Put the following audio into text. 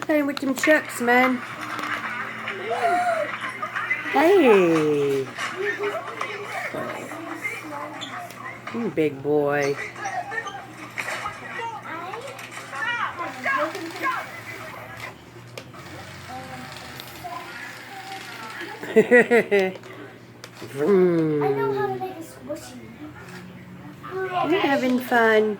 Playing with them chucks, man. Hey. You big boy. I know how to make a squishy. You're having fun.